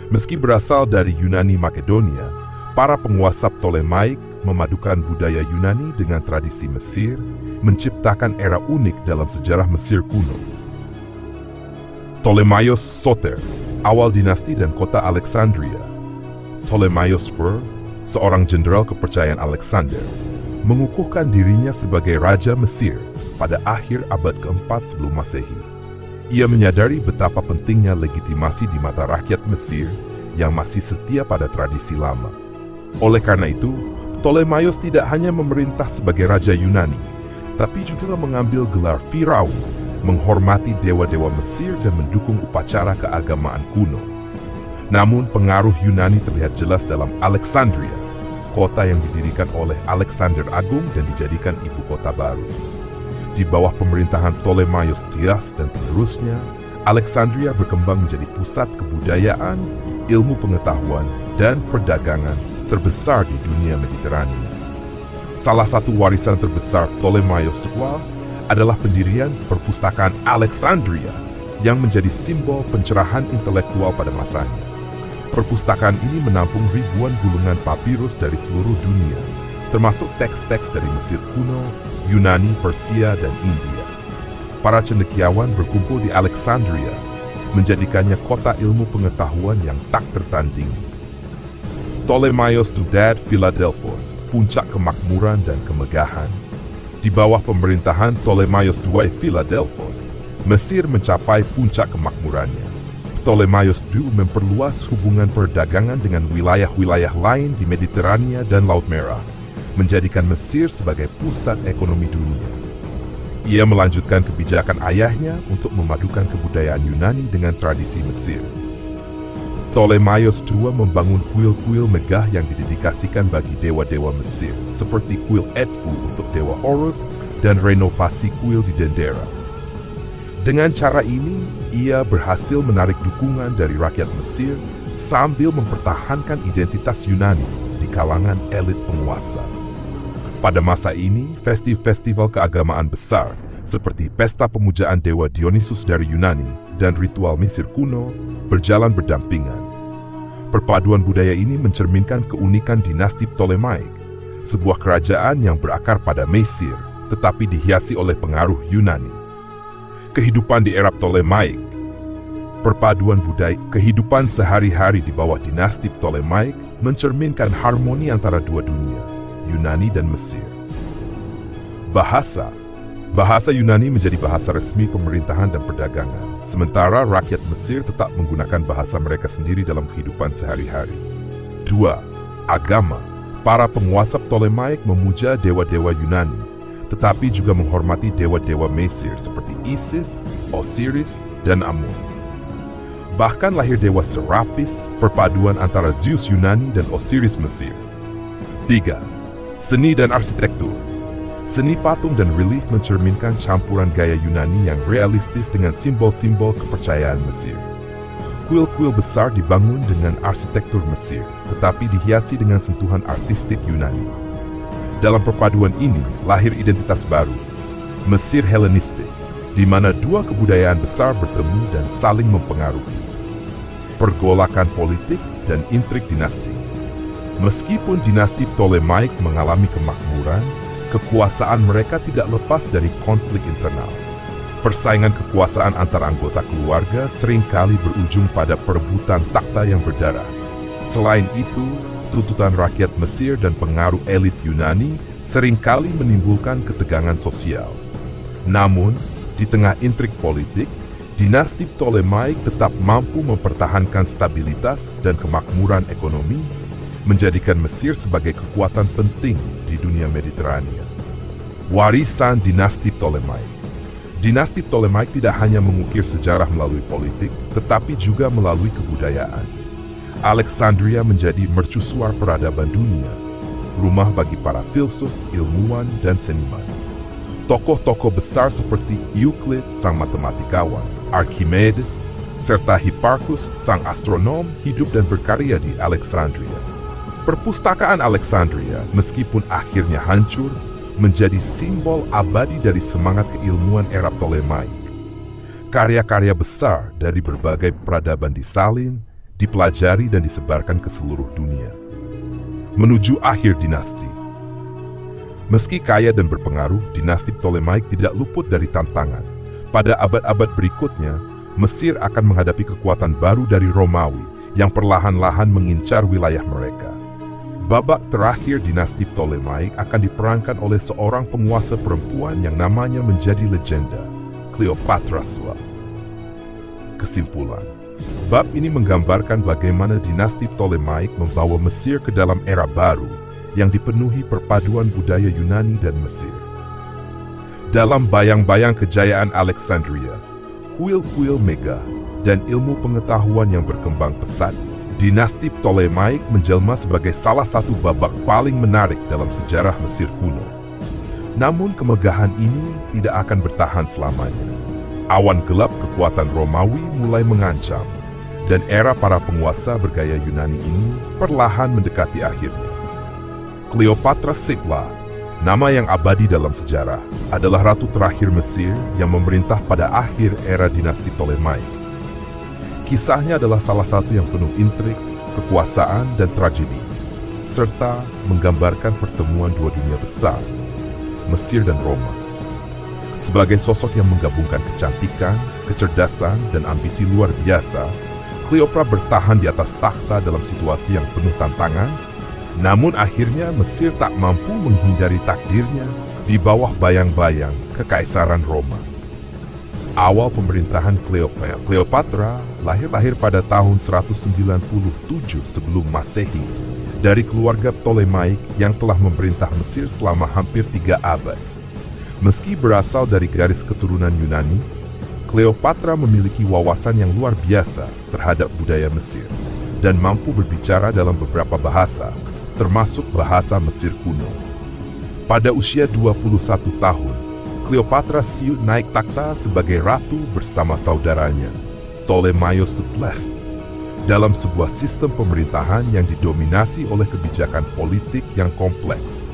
Meski berasal dari Yunani Makedonia, para penguasa Ptolemaik memadukan budaya Yunani dengan tradisi Mesir, menciptakan era unik dalam sejarah Mesir kuno. Ptolemaios Soter, awal dinasti dan kota Alexandria. Ptolemaios I, seorang jenderal kepercayaan Alexander, mengukuhkan dirinya sebagai Raja Mesir pada akhir abad keempat sebelum Masehi. Ia menyadari betapa pentingnya legitimasi di mata rakyat Mesir yang masih setia pada tradisi lama. Oleh karena itu, Ptolemaios tidak hanya memerintah sebagai Raja Yunani, tapi juga mengambil gelar Firaun, menghormati dewa-dewa Mesir dan mendukung upacara keagamaan kuno. Namun pengaruh Yunani terlihat jelas dalam Alexandria, kota yang didirikan oleh Alexander Agung dan dijadikan ibu kota baru. Di bawah pemerintahan Ptolemaios Tias dan penerusnya, Alexandria berkembang menjadi pusat kebudayaan, ilmu pengetahuan, dan perdagangan terbesar di dunia Mediterania. Salah satu warisan terbesar Ptolemaios II adalah pendirian perpustakaan Alexandria yang menjadi simbol pencerahan intelektual pada masanya. Perpustakaan ini menampung ribuan gulungan papirus dari seluruh dunia, termasuk teks-teks dari Mesir kuno, Yunani, Persia, dan India. Para cendekiawan berkumpul di Alexandria, menjadikannya kota ilmu pengetahuan yang tak tertandingi. Ptolemaios II Philadelphos, puncak kemakmuran dan kemegahan. Di bawah pemerintahan Ptolemaios II Philadelphos, Mesir mencapai puncak kemakmurannya. Ptolemaios II memperluas hubungan perdagangan dengan wilayah-wilayah lain di Mediterania dan Laut Merah, menjadikan Mesir sebagai pusat ekonomi dunia. Ia melanjutkan kebijakan ayahnya untuk memadukan kebudayaan Yunani dengan tradisi Mesir. Ptolemaios II membangun kuil-kuil megah yang didedikasikan bagi dewa-dewa Mesir, seperti kuil Edfu untuk dewa Horus dan renovasi kuil di Dendera. Dengan cara ini, ia berhasil menarik dukungan dari rakyat Mesir sambil mempertahankan identitas Yunani di kalangan elit penguasa. Pada masa ini, festival keagamaan besar seperti pesta pemujaan dewa Dionysus dari Yunani dan ritual Mesir kuno berjalan berdampingan. Perpaduan budaya ini mencerminkan keunikan dinasti Ptolemaik, sebuah kerajaan yang berakar pada Mesir tetapi dihiasi oleh pengaruh Yunani. Kehidupan di era Ptolemaik, perpaduan budaya, kehidupan sehari-hari di bawah dinasti Ptolemaik mencerminkan harmoni antara dua dunia, Yunani dan Mesir. Bahasa Yunani menjadi bahasa resmi pemerintahan dan perdagangan, sementara rakyat Mesir tetap menggunakan bahasa mereka sendiri dalam kehidupan sehari-hari. 2. Agama. Para penguasa Ptolemaik memuja dewa-dewa Yunani, tetapi juga menghormati dewa-dewa Mesir seperti Isis, Osiris, dan Amun. Bahkan lahir dewa Serapis, perpaduan antara Zeus Yunani dan Osiris Mesir. 3. Seni dan arsitektur. Seni patung dan relief mencerminkan campuran gaya Yunani yang realistis dengan simbol-simbol kepercayaan Mesir. Kuil-kuil besar dibangun dengan arsitektur Mesir, tetapi dihiasi dengan sentuhan artistik Yunani. Dalam perpaduan ini, lahir identitas baru, Mesir Helenistik, di mana dua kebudayaan besar bertemu dan saling mempengaruhi. Pergolakan politik dan intrik dinasti. Meskipun dinasti Ptolemaik mengalami kemakmuran, kekuasaan mereka tidak lepas dari konflik internal. Persaingan kekuasaan antar anggota keluarga seringkali berujung pada perebutan takhta yang berdarah. Selain itu, tuntutan rakyat Mesir dan pengaruh elit Yunani seringkali menimbulkan ketegangan sosial. Namun, di tengah intrik politik, dinasti Ptolemaik tetap mampu mempertahankan stabilitas dan kemakmuran ekonomi, menjadikan Mesir sebagai kekuatan penting di dunia Mediterania. Warisan dinasti Ptolemaik. Dinasti Ptolemaik tidak hanya mengukir sejarah melalui politik, tetapi juga melalui kebudayaan. Alexandria menjadi mercusuar peradaban dunia, rumah bagi para filsuf, ilmuwan, dan seniman. Tokoh-tokoh besar seperti Euclid, sang matematikawan, Archimedes, serta Hipparchus, sang astronom, hidup dan berkarya di Alexandria. Perpustakaan Alexandria, meskipun akhirnya hancur, menjadi simbol abadi dari semangat keilmuan era Ptolemaik. Karya-karya besar dari berbagai peradaban disalin, dipelajari dan disebarkan ke seluruh dunia. Menuju akhir dinasti. Meski kaya dan berpengaruh, dinasti Ptolemaik tidak luput dari tantangan. Pada abad-abad berikutnya, Mesir akan menghadapi kekuatan baru dari Romawi yang perlahan-lahan mengincar wilayah mereka. Babak terakhir dinasti Ptolemaik akan diperankan oleh seorang penguasa perempuan yang namanya menjadi legenda, Cleopatra II. Kesimpulan. Bab ini menggambarkan bagaimana dinasti Ptolemaik membawa Mesir ke dalam era baru yang dipenuhi perpaduan budaya Yunani dan Mesir. Dalam bayang-bayang kejayaan Alexandria, kuil-kuil megah, dan ilmu pengetahuan yang berkembang pesat, dinasti Ptolemaik menjelma sebagai salah satu babak paling menarik dalam sejarah Mesir kuno. Namun kemegahan ini tidak akan bertahan selamanya. Awan gelap kekuatan Romawi mulai mengancam, dan era para penguasa bergaya Yunani ini perlahan mendekati akhirnya. Cleopatra Sipla, Nama yang abadi dalam sejarah adalah ratu terakhir Mesir yang memerintah pada akhir era dinasti Ptolemaic. Kisahnya adalah salah satu yang penuh intrik, kekuasaan, dan tragedi, serta menggambarkan pertemuan dua dunia besar, Mesir dan Roma. Sebagai sosok yang menggabungkan kecantikan, kecerdasan, dan ambisi luar biasa, Cleopatra bertahan di atas takhta dalam situasi yang penuh tantangan. Namun akhirnya Mesir tak mampu menghindari takdirnya di bawah bayang-bayang Kekaisaran Roma. Awal pemerintahan Cleopatra lahir pada tahun 197 sebelum Masehi dari keluarga Ptolemaic yang telah memerintah Mesir selama hampir 3 abad. Meski berasal dari garis keturunan Yunani, Cleopatra memiliki wawasan yang luar biasa terhadap budaya Mesir dan mampu berbicara dalam beberapa bahasa, termasuk bahasa Mesir kuno. Pada usia 21 tahun, Cleopatra siap naik takhta sebagai ratu bersama saudaranya, Ptolemaios XIII, dalam sebuah sistem pemerintahan yang didominasi oleh kebijakan politik yang kompleks.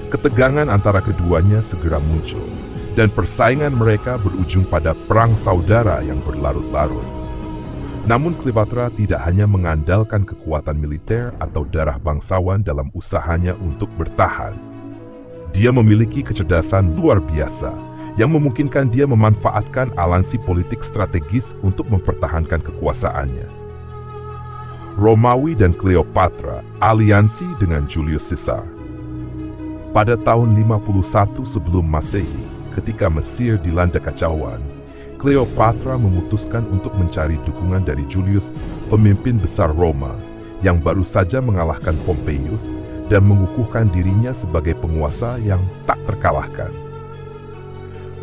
Ketegangan antara keduanya segera muncul, dan persaingan mereka berujung pada perang saudara yang berlarut-larut. Namun Cleopatra tidak hanya mengandalkan kekuatan militer atau darah bangsawan dalam usahanya untuk bertahan. Dia memiliki kecerdasan luar biasa yang memungkinkan dia memanfaatkan aliansi politik strategis untuk mempertahankan kekuasaannya. Romawi dan Cleopatra aliansi dengan Julius Caesar. Pada tahun 51 sebelum Masehi, ketika Mesir dilanda kacauan, Cleopatra memutuskan untuk mencari dukungan dari Julius, pemimpin besar Roma, yang baru saja mengalahkan Pompeius dan mengukuhkan dirinya sebagai penguasa yang tak terkalahkan.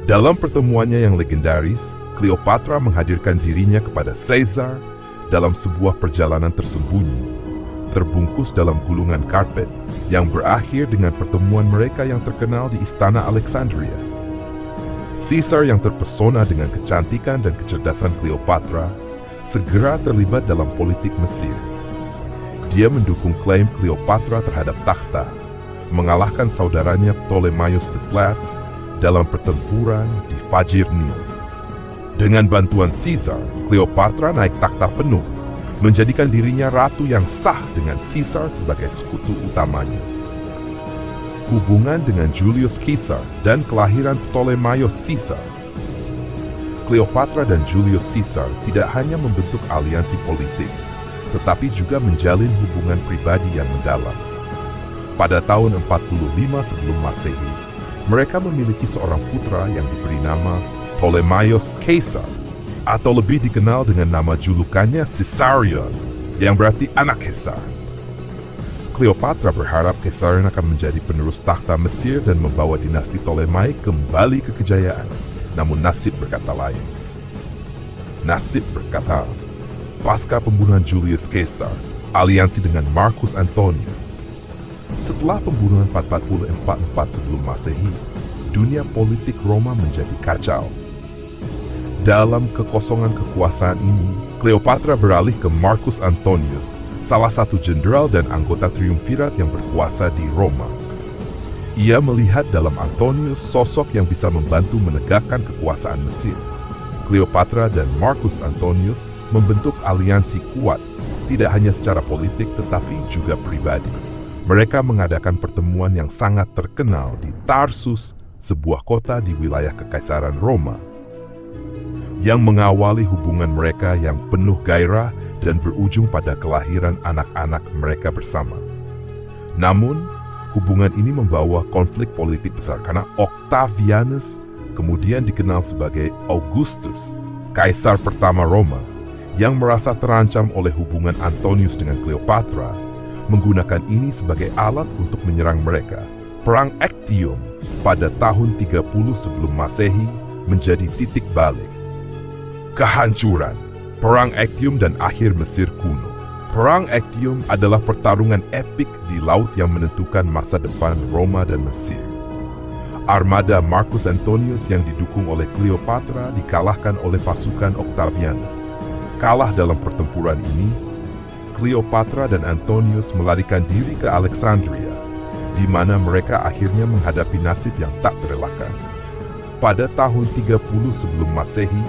Dalam pertemuannya yang legendaris, Cleopatra menghadirkan dirinya kepada Caesar dalam sebuah perjalanan tersembunyi, terbungkus dalam gulungan karpet, yang berakhir dengan pertemuan mereka yang terkenal di Istana Alexandria. Caesar yang terpesona dengan kecantikan dan kecerdasan Cleopatra segera terlibat dalam politik Mesir. Dia mendukung klaim Cleopatra terhadap takhta, mengalahkan saudaranya Ptolemaios XIII dalam pertempuran di Fajir Nil. Dengan bantuan Caesar, Cleopatra naik takhta penuh, menjadikan dirinya ratu yang sah dengan Caesar sebagai sekutu utamanya. Hubungan dengan Julius Caesar dan kelahiran Ptolemaios Caesar. Cleopatra dan Julius Caesar tidak hanya membentuk aliansi politik, tetapi juga menjalin hubungan pribadi yang mendalam. Pada tahun 45 sebelum Masehi, mereka memiliki seorang putra yang diberi nama Ptolemaios Caesar, atau lebih dikenal dengan nama julukannya Caesarion, yang berarti anak Caesar. Cleopatra berharap Caesarion akan menjadi penerus takhta Mesir dan membawa dinasti Ptolemaic kembali ke kejayaan. Namun nasib berkata lain. Nasib berkata, pasca pembunuhan Julius Caesar, aliansi dengan Marcus Antonius. Setelah pembunuhan 444 sebelum Masehi, dunia politik Roma menjadi kacau. Dalam kekosongan kekuasaan ini, Cleopatra beralih ke Marcus Antonius, salah satu jenderal dan anggota triumvirat yang berkuasa di Roma. Ia melihat dalam Antonius sosok yang bisa membantu menegakkan kekuasaan Mesir. Cleopatra dan Marcus Antonius membentuk aliansi kuat, tidak hanya secara politik tetapi juga pribadi. Mereka mengadakan pertemuan yang sangat terkenal di Tarsus, sebuah kota di wilayah Kekaisaran Roma, yang mengawali hubungan mereka yang penuh gairah dan berujung pada kelahiran anak-anak mereka bersama. Namun, hubungan ini membawa konflik politik besar karena Octavianus, kemudian dikenal sebagai Augustus, kaisar pertama Roma, yang merasa terancam oleh hubungan Antonius dengan Cleopatra, menggunakan ini sebagai alat untuk menyerang mereka. Perang Actium pada tahun 30 sebelum Masehi menjadi titik balik. Kehancuran, Perang Actium dan akhir Mesir kuno. Perang Actium adalah pertarungan epik di laut yang menentukan masa depan Roma dan Mesir. Armada Marcus Antonius yang didukung oleh Cleopatra dikalahkan oleh pasukan Octavianus. Kalah dalam pertempuran ini, Cleopatra dan Antonius melarikan diri ke Alexandria. di mana mereka akhirnya menghadapi nasib yang tak terelakkan. Pada tahun 30 sebelum Masehi,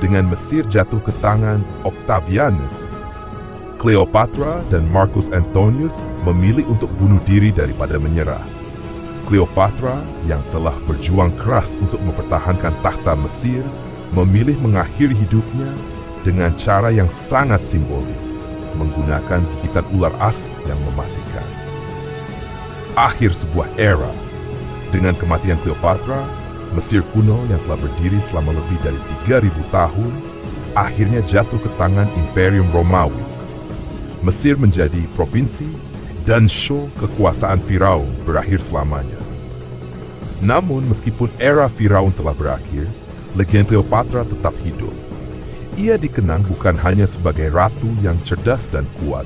dengan Mesir jatuh ke tangan Octavianus, Cleopatra dan Marcus Antonius memilih untuk bunuh diri daripada menyerah. Cleopatra yang telah berjuang keras untuk mempertahankan tahta Mesir, memilih mengakhiri hidupnya dengan cara yang sangat simbolis, menggunakan gigitan ular asap yang mematikan. Akhir sebuah era. Dengan kematian Cleopatra, Mesir kuno yang telah berdiri selama lebih dari 3000 tahun, akhirnya jatuh ke tangan Imperium Romawi. Mesir menjadi provinsi dan show kekuasaan Firaun berakhir selamanya. Namun meskipun era Firaun telah berakhir, legenda Cleopatra tetap hidup. Ia dikenang bukan hanya sebagai ratu yang cerdas dan kuat,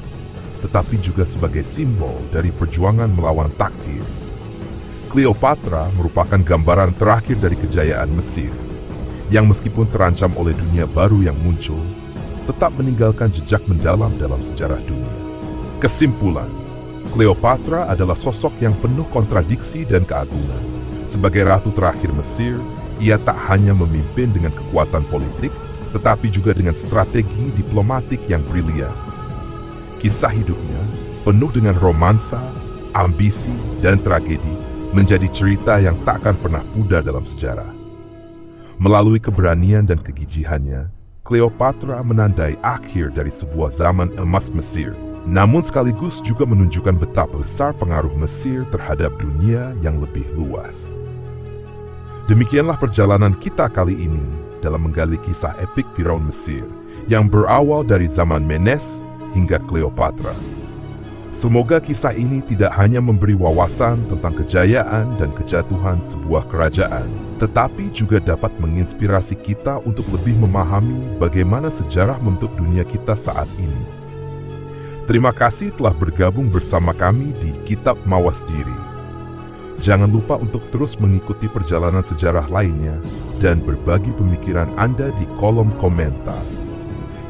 tetapi juga sebagai simbol dari perjuangan melawan takdir. Cleopatra merupakan gambaran terakhir dari kejayaan Mesir, yang meskipun terancam oleh dunia baru yang muncul, tetap meninggalkan jejak mendalam dalam sejarah dunia. Kesimpulan, Cleopatra adalah sosok yang penuh kontradiksi dan keagungan. Sebagai ratu terakhir Mesir, ia tak hanya memimpin dengan kekuatan politik, tetapi juga dengan strategi diplomatik yang brilian. Kisah hidupnya, penuh dengan romansa, ambisi, dan tragedi, menjadi cerita yang tak akan pernah pudar dalam sejarah. Melalui keberanian dan kegigihannya, Cleopatra menandai akhir dari sebuah zaman emas Mesir, namun sekaligus juga menunjukkan betapa besar pengaruh Mesir terhadap dunia yang lebih luas. Demikianlah perjalanan kita kali ini dalam menggali kisah epik Firaun Mesir yang berawal dari zaman Menes hingga Cleopatra. Semoga kisah ini tidak hanya memberi wawasan tentang kejayaan dan kejatuhan sebuah kerajaan, tetapi juga dapat menginspirasi kita untuk lebih memahami bagaimana sejarah membentuk dunia kita saat ini. Terima kasih telah bergabung bersama kami di Kitab Mawas Diri. Jangan lupa untuk terus mengikuti perjalanan sejarah lainnya dan berbagi pemikiran Anda di kolom komentar.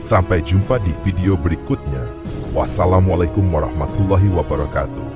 Sampai jumpa di video berikutnya. Wassalamualaikum warahmatullahi wabarakatuh.